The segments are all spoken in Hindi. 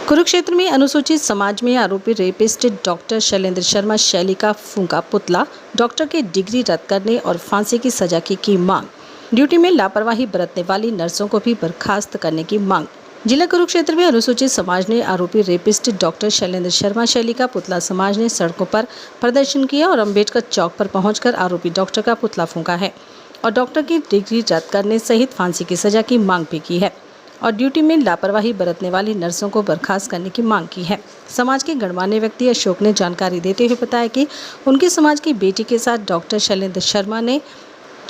कुरुक्षेत्र में अनुसूचित समाज में आरोपी रेपिस्ट डॉक्टर शैलेंद्र शर्मा शैली का फूंका पुतला, डॉक्टर की डिग्री रद्द करने और फांसी की सजा की मांग। ड्यूटी में लापरवाही बरतने वाली नर्सों को भी बर्खास्त करने की मांग। जिला कुरुक्षेत्र में अनुसूचित समाज ने आरोपी रेपिस्ट डॉक्टर शैलेंद्र शर्मा शैली का पुतला समाज ने सड़कों पर प्रदर्शन किया और अम्बेडकर चौक पर पहुंचकर आरोपी डॉक्टर का पुतला फूंका है और डॉक्टर की डिग्री रद्द करने सहित फांसी की सजा की मांग भी की है और ड्यूटी में लापरवाही बरतने वाली नर्सों को बर्खास्त करने की मांग की है। समाज के गणमान्य व्यक्ति अशोक ने जानकारी देते हुए बताया कि उनके समाज की बेटी के साथ डॉक्टर शैलेंद्र शर्मा ने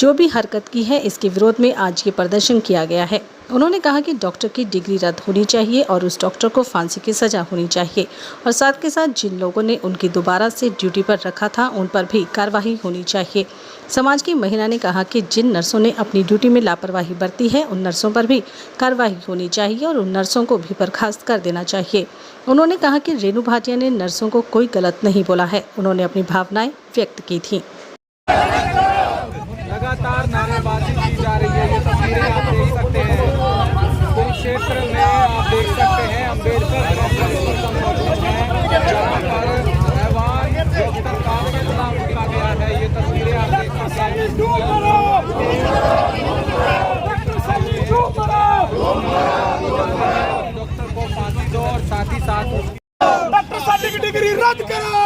जो भी हरकत की है, इसके विरोध में आज ये प्रदर्शन किया गया है। उन्होंने कहा कि डॉक्टर की डिग्री रद्द होनी चाहिए और उस डॉक्टर को फांसी की सजा होनी चाहिए और साथ के साथ जिन लोगों ने उनकी दोबारा से ड्यूटी पर रखा था उन पर भी कार्रवाई होनी चाहिए। समाज की महिला ने कहा कि जिन नर्सों ने अपनी ड्यूटी में लापरवाही बरती है उन नर्सों पर भी कार्रवाई होनी चाहिए और उन नर्सों को भी बर्खास्त कर देना चाहिए। उन्होंने कहा कि रेणु भाटिया ने नर्सों को कोई गलत नहीं बोला है, उन्होंने अपनी भावनाएं व्यक्त की थी। लगातार नारेबाजी की जा रही है। ये तस्वीरें आप देख सकते हैं। कुरुक्षेत्र में आप देख सकते हैं अम्बेडकर मौजूद है, जहाँ पर ऐवान डॉक्टर का पुतला फूंका गया है। ये तस्वीरें आप देख सकते हैं। डॉक्टर को फांसी दो और साथ ही साथ डॉक्टर शैली की डिग्री रद्द करो,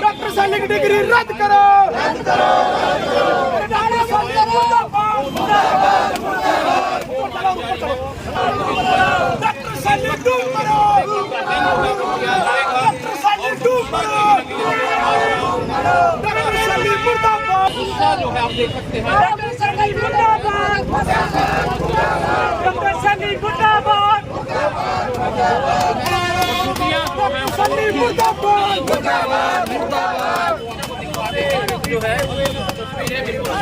डॉक्टर शैली की डिग्री रद्द करो, डॉक्टर शैली डूब मरो, डॉक्टर शैली डूब मरो, डॉक्टर शैली मुर्दाबाद। जो है आप देख सकते हैं। डॉक्टर शैली मुर्दाबाद, डॉक्टर शैली मुर्दाबाद, शैली मुर्दाबाद, मुर्दाबाद, मुर्दाबाद। जो है तस्वीरें बिल्कुल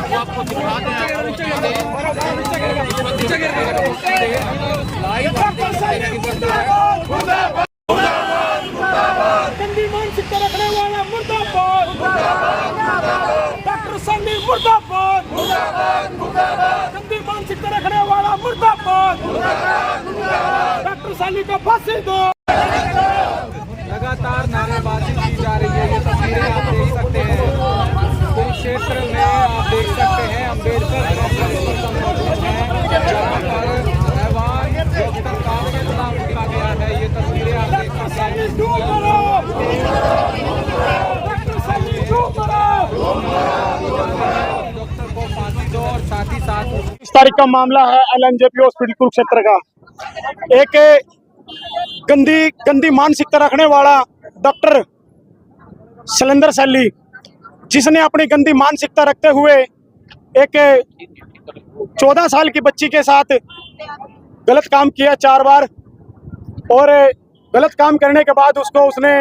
वो आपको दिखा गंदी मानसिकता रखने वाला मुर्दाबाद, डॉक्टर शैली मुर्दाबाद, गंदी मानसिकता रखने वाला मुर्दाबाद, डॉक्टर शैली को फांसी दो। लगातार नारेबाजी की जा रही है। ये तस्वीरें आप देख सकते हैं। कुरुक्षेत्र में आप देख सकते हैं अम्बेडकर मौजूद है, जहाँ पर ऐवान डॉक्टर का पुतला फूंका गया है। ये तस्वीरें आप देख सकते हैं। डॉक्टर को फांसी दो और साथ ही साथ इस तारीख का मामला है LNJP हॉस्पिटल कुरुक्षेत्र का। एक गंदी मानसिकता रखने वाला डॉक्टर शैलेंद्र शैली, जिसने अपनी गंदी मानसिकता रखते हुए एक 14 साल की बच्ची के साथ गलत काम किया 4 बार और गलत काम करने के बाद उसने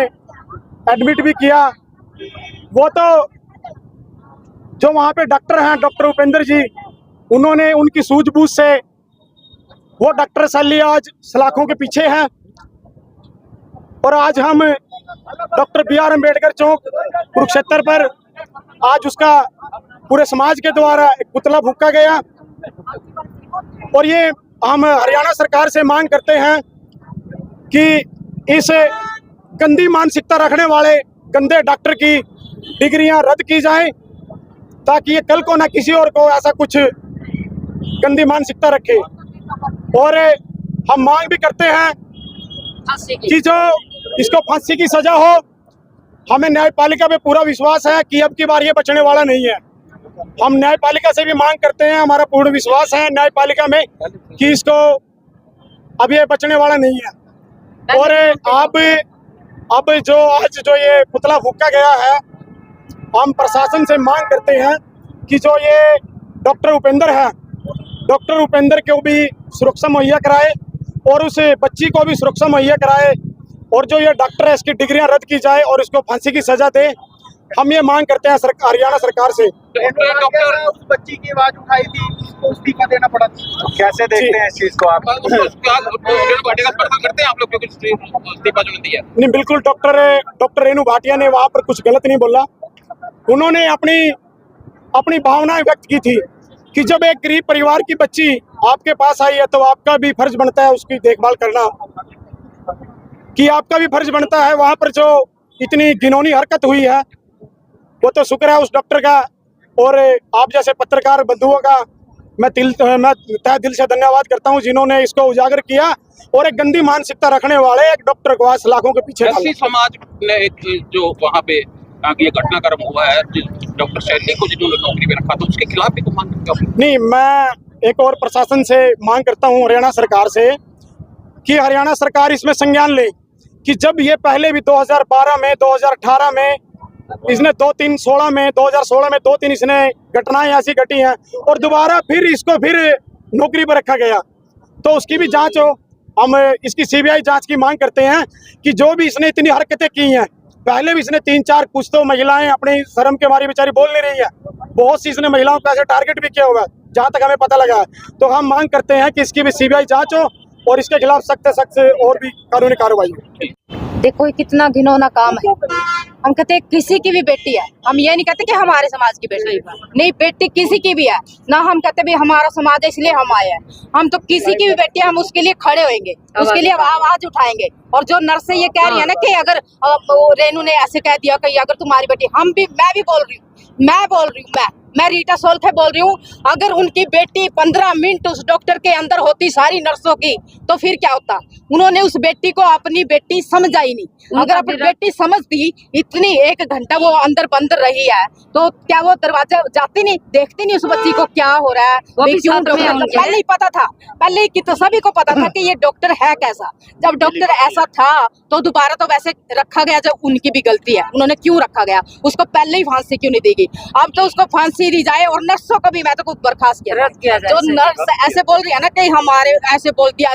एडमिट भी किया। वो तो जो वहाँ पे डॉक्टर हैं, डॉक्टर उपेंद्र जी, उन्होंने उनकी सूझबूझ से वो डॉक्टर शैली आज सलाखों के पीछे हैं और आज हम डॉक्टर BR अम्बेडकर चौक कुरुक्षेत्र पर आज उसका पूरे समाज के द्वारा एक पुतला फूंका गया और ये हम हरियाणा सरकार से मांग करते हैं कि इस गंदी मानसिकता रखने वाले गंदे डॉक्टर की डिग्रियां रद्द की जाएं, ताकि ये कल को ना किसी और को ऐसा कुछ गंदी मानसिकता रखे। और हम मांग भी करते हैं कि जो इसको फांसी की सजा हो। हमें न्यायपालिका पे पूरा विश्वास है कि अब की बार ये बचने वाला नहीं है। हम न्यायपालिका से भी मांग करते हैं, हमारा पूर्ण विश्वास है न्यायपालिका में कि इसको अब ये बचने वाला नहीं है। और अब जो आज जो ये पुतला फूंका गया है, हम प्रशासन से मांग करते हैं कि जो ये डॉक्टर उपेंद्र है, डॉक्टर उपेंद्र को भी सुरक्षा मुहैया कराए और उस बच्ची को भी सुरक्षा मुहैया कराए और जो ये डॉक्टर है इसकी डिग्रियां रद्द की जाए और इसको फांसी की सजा दे। हम ये मांग करते हैं हरियाणा सरकार से। डॉक्टर उस बच्ची की आवाज उठाई थी, उसको इस्तीफा देना पड़ा। कैसे देखते हैं इस चीज को आप? करते हैं आप लोग इस्तीफा जो दिया? नहीं, बिल्कुल डॉक्टर रेणु भाटिया ने वहाँ पर कुछ गलत नहीं बोला। उन्होंने अपनी भावनाएं व्यक्त की थी कि जब एक गरीब परिवार की बच्ची आपके पास आई है तो आपका भी फर्ज बनता है उसकी देखभाल करना, कि आपका भी फर्ज बनता है वहाँ पर जो इतनी घिनौनी हरकत हुई है वो तो शुक्र है उस डॉक्टर का। और आप जैसे पत्रकार बंधुओं का मैं तहे दिल से धन्यवाद करता हूं जिन्होंने इसको उजागर किया और एक गंदी मानसिकता रखने वाले एक डॉक्टर को आज लाखों के पीछे डाला। एससी समाज ने एक जो वहाँ पे ये घटनाक्रम हुआ है डॉक्टर शैली को जिन्होंने नौकरी में रखा तो उसके खिलाफ भी कोई मांग करते हो? नहीं, मैं एक और प्रशासन से मांग करता हूं, हरियाणा सरकार से, कि हरियाणा सरकार इसमें संज्ञान ले कि जब ये पहले भी 2012 में 2018 में इसने 2016 में 2-3 इसने घटनाएं ऐसी घटी हैं और दोबारा फिर इसको फिर नौकरी पर रखा गया, तो उसकी भी जांच हो। हम इसकी सीबीआई जांच की मांग करते हैं कि जो भी इसने इतनी हरकतें की हैं, पहले भी इसने 3-4 कुछ तो महिलाएं अपनी शर्म के मारी बेचारी बोल नहीं रही है, बहुत सी इसने महिलाओं को ऐसे टारगेट भी किया हुआ है जहां तक हमें पता लगा है। तो हम मांग करते हैं कि इसकी भी सीबीआई जांच हो और इसके खिलाफ सख्त से सख्त और भी कानूनी कार्रवाई हो। देखो ये कितना घिनौना काम है। हम कहते हैं किसी की भी बेटी है, हम ये नहीं कहते कि हमारे समाज की बेटी नहीं, बेटी किसी की भी है ना। हम कहते भी हमारा समाज है इसलिए हम आए हैं, हम तो किसी की भी बेटी है, हम उसके लिए खड़े होंगे, उसके लिए आवाज उठाएंगे। और जो नर्स ये कह रही है ना कि अगर रेनू ने ऐसे कह दिया कि अगर तुम्हारी बेटी, मैं भी बोल रही हूँ, मैं रीटा सोलखे बोल रही हूँ, अगर उनकी बेटी 15 मिनट उस डॉक्टर के अंदर होती सारी नर्सों की तो फिर क्या होता। उन्होंने उस बेटी को अपनी बेटी समझा ही नहीं। अगर अपनी बेटी समझती, इतनी 1 घंटा वो अंदर बंद रही है तो क्या वो दरवाजा जाती नहीं, देखती नहीं उस बच्ची को क्या हो रहा है, क्यों डॉक्टर। पहले ही पता था, पहले की तो सभी को पता था कि ये डॉक्टर है कैसा। जब डॉक्टर ऐसा था तो दोबारा तो वैसे रखा गया, जब उनकी भी गलती है, उन्होंने क्यों रखा गया, उसको पहले ही फांसी क्यों नहीं देगी। अब तो उसको फांसी दी जाए और नर्सों को भी मैं तो बर्खास्त किया जाए। जो नर्स ऐसे बोल रही है ना कि हमारे ऐसे बोल दिया,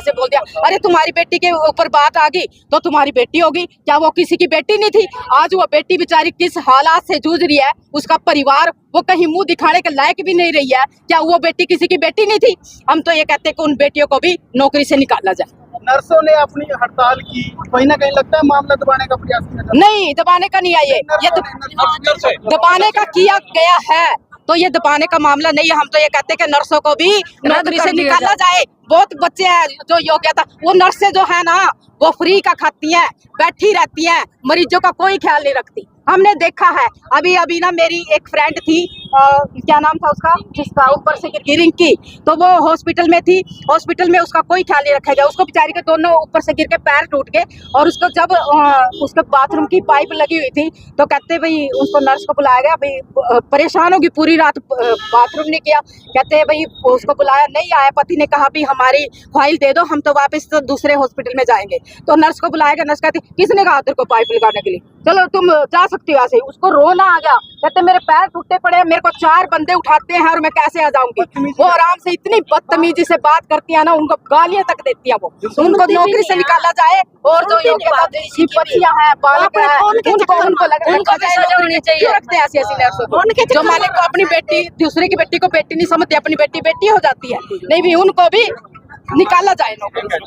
अरे तुम्हारी बेटी के ऊपर बात आ गई तो तुम्हारी बेटी होगी, क्या वो किसी की बेटी नहीं थी। आज वो बेटी बेचारी किस हालात से जूझ रही है, उसका परिवार वो कहीं मुंह दिखाने के लायक भी नहीं रही है, क्या वो बेटी किसी की बेटी नहीं थी। हम तो ये कहते हैं कि उन बेटियों को भी नौकरी से निकाला जाए। नर्सों ने अपनी हड़ताल की, कहीं ना कहीं लगता है मामला दबाने का प्रयास किया। नहीं, दबाने का नहीं है, ये दबाने का किया गया है, तो ये दबाने का मामला नहीं है। हम तो ये कहते हैं कि नर्सों को भी नौकरी से निकाला जाए। बहुत बच्चे हैं जो योग्यता, वो नर्सें जो है ना वो फ्री का खाती हैं, बैठी रहती हैं, मरीजों का कोई ख्याल नहीं रखती। हमने देखा है, अभी ना मेरी एक फ्रेंड थी, क्या नाम था उसका, जिसका ऊपर से गिरिंग की, तो वो हॉस्पिटल में थी, हॉस्पिटल में उसका कोई ख्याल नहीं रखा गया। उसको बेचारी के दोनों ऊपर से गिर के पैर टूट गए और उसको जब उसके बाथरूम की पाइप लगी हुई थी तो कहते भाई उसको नर्स को बुलाया गया, भाई परेशान होगी, पूरी रात बाथरूम नहीं किया। कहते भाई उसको बुलाया, नहीं आया, पति ने कहा भी हमारी फाइल दे दो, हम तो वापस तो दूसरे हॉस्पिटल में जाएंगे। तो नर्स को बुलाया गया, नर्स कहती किसने कहा तेरे को पाइप लगाने के लिए, चलो तुम जा सकती हो ऐसे। उसको रोना आ गया, कहते मेरे पैर टूटे पड़े हैं, मेरे को 4 बंदे उठाते हैं और मैं कैसे आ जाऊंगी। वो आराम से इतनी बदतमीजी से बात करती है ना, उनको गालियां तक देती है। वो उनको नौकरी से निकाला जाए और जो बच्चियां हैं, बालक हैं, उनको रखते हैं ऐसी नर्सों को, जो मालिक को अपनी बेटी दूसरे की बेटी को बेटी नहीं समझती, अपनी बेटी बेटी हो जाती है। नहीं भी उनको भी निकाला जाए नौकरी से।